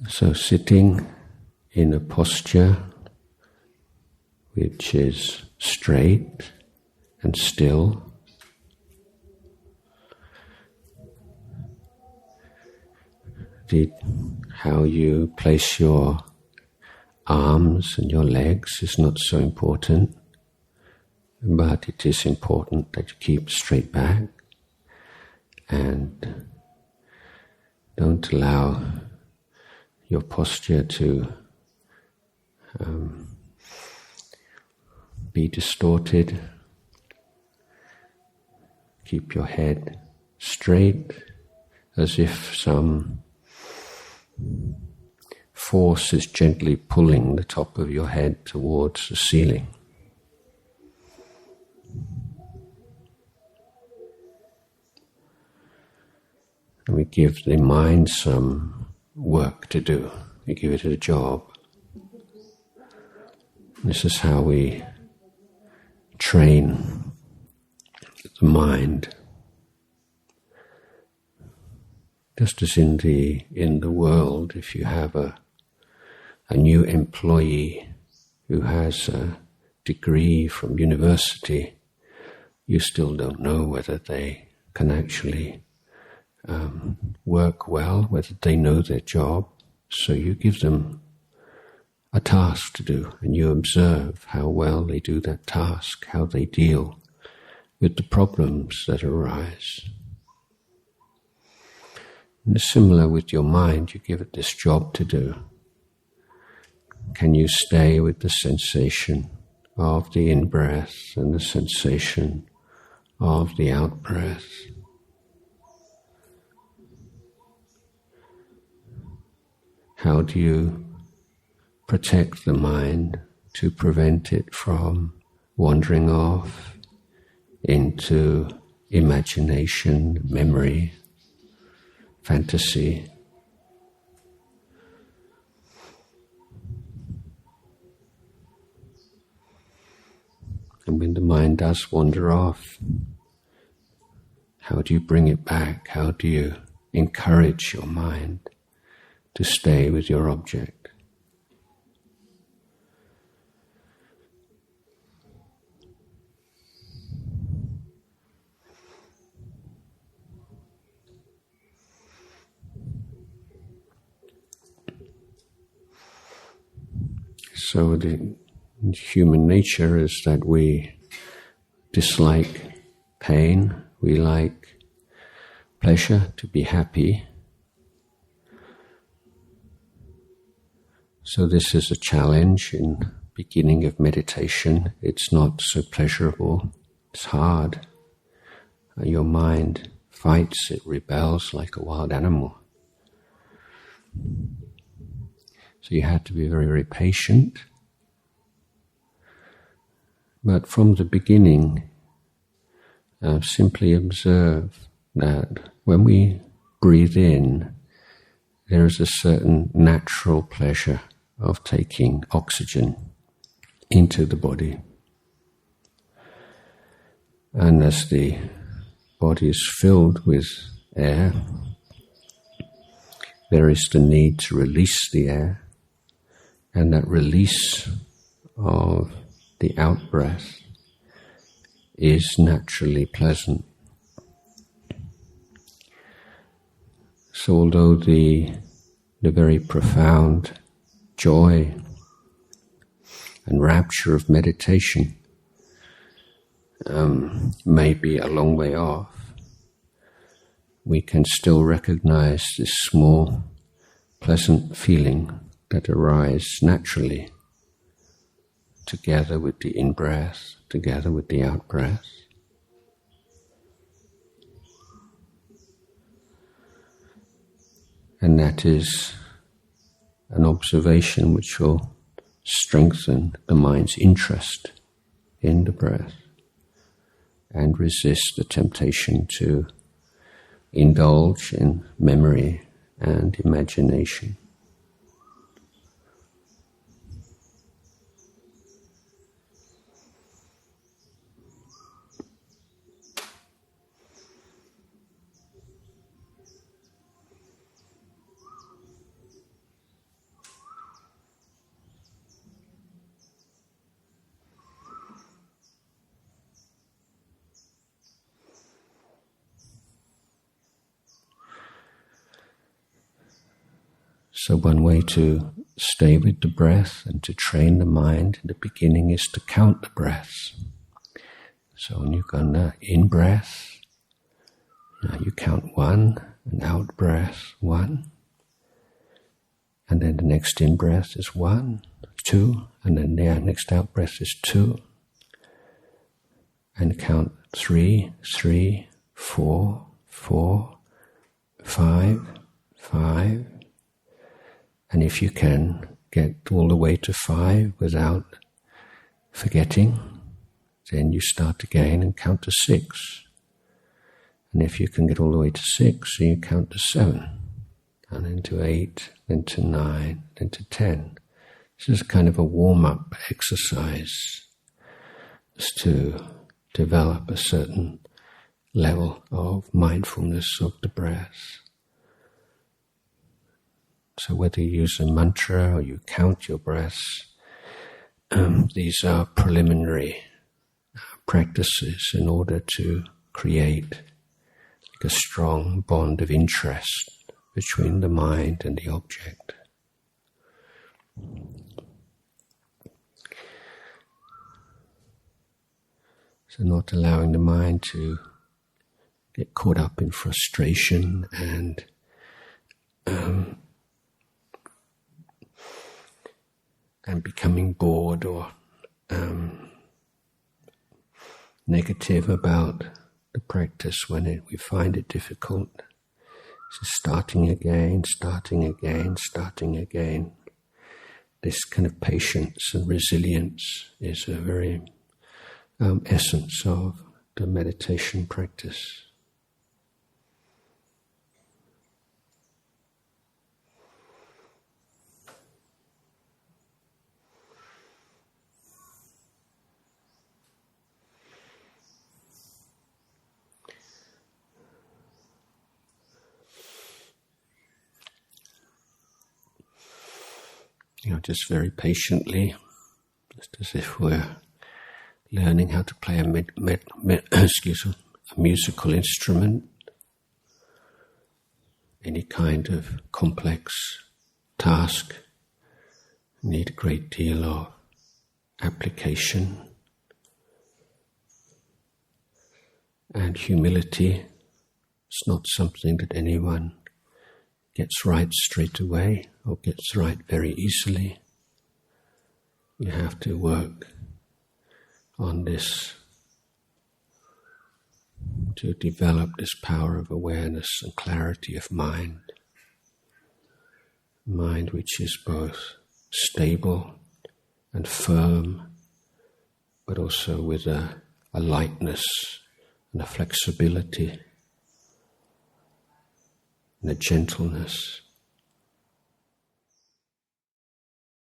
So sitting in a posture which is straight and still, how you place your arms and your legs is not so important, but it is important that you keep straight back and don't allow your posture to be distorted. Keep your head straight as if some force is gently pulling the top of your head towards the ceiling. And we give the mind some work to do. We give it a job. This is how we train the mind. Just as in the world, if you have a new employee who has a degree from university, you still don't know whether they can actually work well, whether they know their job. So you give them a task to do, and you observe how well they do that task, how they deal with the problems that arise. And it's similar with your mind. You give it this job to do. Can you stay with the sensation of the in-breath and the sensation of the out-breath? How do you protect the mind to prevent it from wandering off into imagination, memory, fantasy? And when the mind does wander off, how do you bring it back? How do you encourage your mind to stay with your object? So the human nature is that we dislike pain, we like pleasure, to be happy. So this is a challenge in beginning of meditation. It's not so pleasurable, it's hard. Your mind fights, it rebels like a wild animal. So you have to be very, very patient. But from the beginning, simply observe that when we breathe in, there is a certain natural pleasure of taking oxygen into the body. And as the body is filled with air, there is the need to release the air, and that release of the out-breath is naturally pleasant. So although the very profound joy and rapture of meditation may be a long way off, we can still recognize this small, pleasant feeling that arises naturally together with the in-breath, together with the out-breath. And that is an observation which will strengthen the mind's interest in the breath and resist the temptation to indulge in memory and imagination. So one way to stay with the breath and to train the mind in the beginning is to count the breaths. So when you go in breath, you count 1, and out breath 1. And then the next in breath is 1, 2, and then the next out breath is 2. And count 3, 3, 4, 4, 5, 5. And if you can get all the way to 5 without forgetting, then you start again and count to 6. And if you can get all the way to 6, then you count to 7. And then to 8, then to 9, then to 10. This is kind of a warm-up exercise just to develop a certain level of mindfulness of the breath. So whether you use a mantra or you count your breaths, these are preliminary practices in order to create a strong bond of interest between the mind and the object. So not allowing the mind to get caught up in frustration and becoming bored or negative about the practice when we find it difficult. So starting again. This kind of patience and resilience is a very essence of the meditation practice. Just very patiently, just as if we're learning how to play a musical instrument. Any kind of complex task need a great deal of application and humility. It's not something that anyone gets right straight away or gets right very easily. You have to work on this to develop this power of awareness and clarity of mind. Mind which is both stable and firm, but also with a lightness and a flexibility and a gentleness.